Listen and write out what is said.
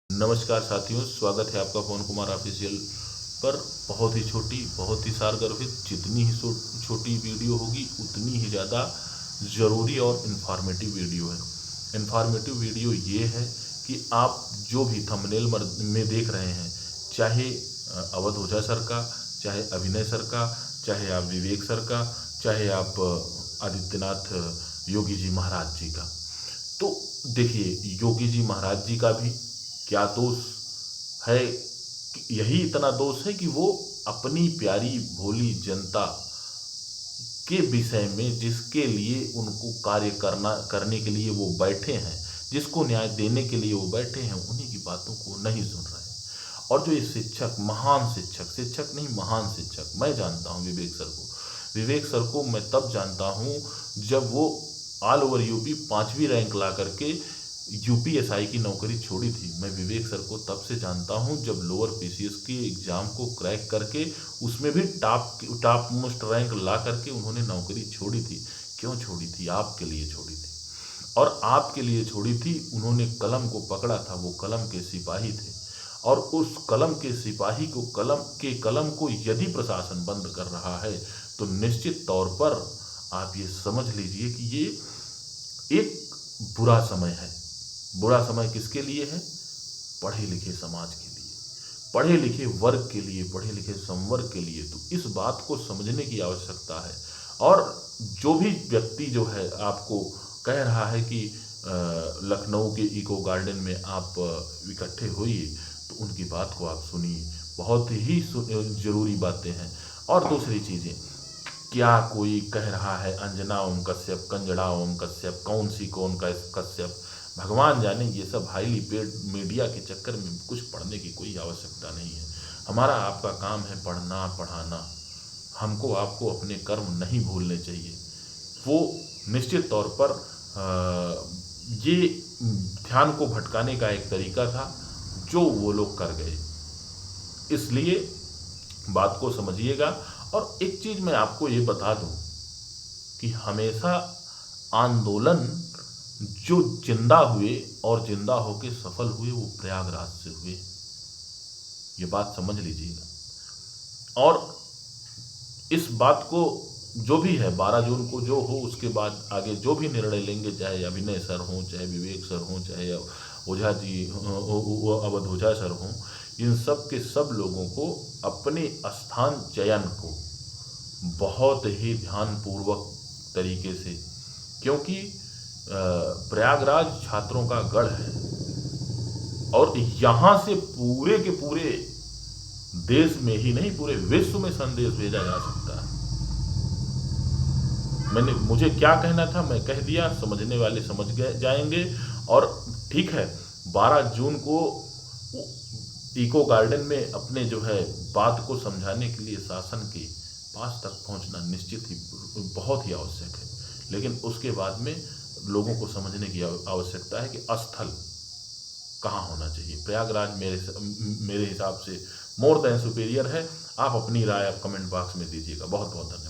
नमस्कार साथियों, स्वागत है आपका पवन कुमार ऑफिशियल पर। बहुत ही छोटी, बहुत ही सारगर्भित, जितनी ही छोटी वीडियो होगी उतनी ही ज़्यादा ज़रूरी और इन्फॉर्मेटिव वीडियो है। इन्फॉर्मेटिव वीडियो ये है कि आप जो भी थंबनेल में देख रहे हैं, चाहे अवध ओझा सर का, चाहे अभिनय सर का, चाहे आप विवेक सर का, चाहे आप आदित्यनाथ योगी जी महाराज जी का, तो देखिए योगी जी महाराज जी का भी क्या दोष है। यही इतना दोष है कि वो अपनी प्यारी भोली जनता के विषय में, जिसके लिए उनको कार्य करने के लिए वो बैठे हैं, जिसको न्याय देने के लिए वो बैठे हैं, उन्हीं की बातों को नहीं सुन रहे हैं। और जो ये शिक्षक, महान शिक्षक, शिक्षक नहीं महान शिक्षक, मैं जानता हूँ विवेक सर को। विवेक सर को मैं तब जानता हूँ जब वो ऑल ओवर यूपी 5वीं रैंक ला करके यूपीएसआई की नौकरी छोड़ी थी। मैं विवेक सर को तब से जानता हूं जब लोअर पीसीएस के एग्ज़ाम को क्रैक करके उसमें भी टॉप मोस्ट रैंक ला करके उन्होंने नौकरी छोड़ी थी। क्यों छोड़ी थी? आपके लिए छोड़ी थी। और आपके लिए छोड़ी थी। उन्होंने कलम को पकड़ा था, वो कलम के सिपाही थे। और उस कलम के सिपाही को, कलम को यदि प्रशासन बंद कर रहा है तो निश्चित तौर पर आप ये समझ लीजिए कि ये एक बुरा समय है। बुरा समय किसके लिए है? पढ़े लिखे समाज के लिए, पढ़े लिखे वर्ग के लिए, पढ़े लिखे संवर्ग के लिए। तो इस बात को समझने की आवश्यकता है। और जो भी व्यक्ति जो है आपको कह रहा है कि लखनऊ के इको गार्डन में आप इकट्ठे होइए, तो उनकी बात को आप सुनिए। बहुत ही ज़रूरी बातें हैं। और दूसरी चीज़ें, क्या कोई कह रहा है अंजना ओम कश्यप, कंजड़ा ओम कश्यप, कौन सी कौन का कश्यप, भगवान जाने। ये सब हाईली पेड मीडिया के चक्कर में कुछ पढ़ने की कोई आवश्यकता नहीं है। हमारा आपका काम है पढ़ना, पढ़ाना। हमको आपको अपने कर्म नहीं भूलने चाहिए। वो निश्चित तौर पर ये ध्यान को भटकाने का एक तरीका था जो वो लोग कर गए। इसलिए बात को समझिएगा। और एक चीज़ मैं आपको ये बता दूं कि हमेशा आंदोलन जो जिंदा हुए और जिंदा होके सफल हुए, वो प्रयागराज से हुए। ये बात समझ लीजिएगा। और इस बात को जो भी है 12 जून को जो हो, उसके बाद आगे जो भी निर्णय लेंगे, चाहे अभिनय सर हों, चाहे विवेक सर हों, चाहे ओझा जी अवध ओझा सर हों, इन सब के सब लोगों को अपने स्थान चयन को बहुत ही ध्यानपूर्वक तरीके से, क्योंकि प्रयागराज छात्रों का गढ़ है और यहाँ से पूरे के पूरे देश में ही नहीं, पूरे विश्व में संदेश भेजा जा सकता है। मुझे क्या कहना था मैं कह दिया, समझने वाले समझ जाएंगे। और ठीक है, 12 जून को इको गार्डन में अपने जो है बात को समझाने के लिए शासन के पास तक पहुंचना निश्चित ही बहुत ही आवश्यक है। लेकिन उसके बाद में लोगों को समझने की आवश्यकता है कि स्थल कहाँ होना चाहिए। प्रयागराज मेरे हिसाब से मोर देन सुपीरियर है। आप अपनी राय आप कमेंट बॉक्स में दीजिएगा। बहुत बहुत धन्यवाद।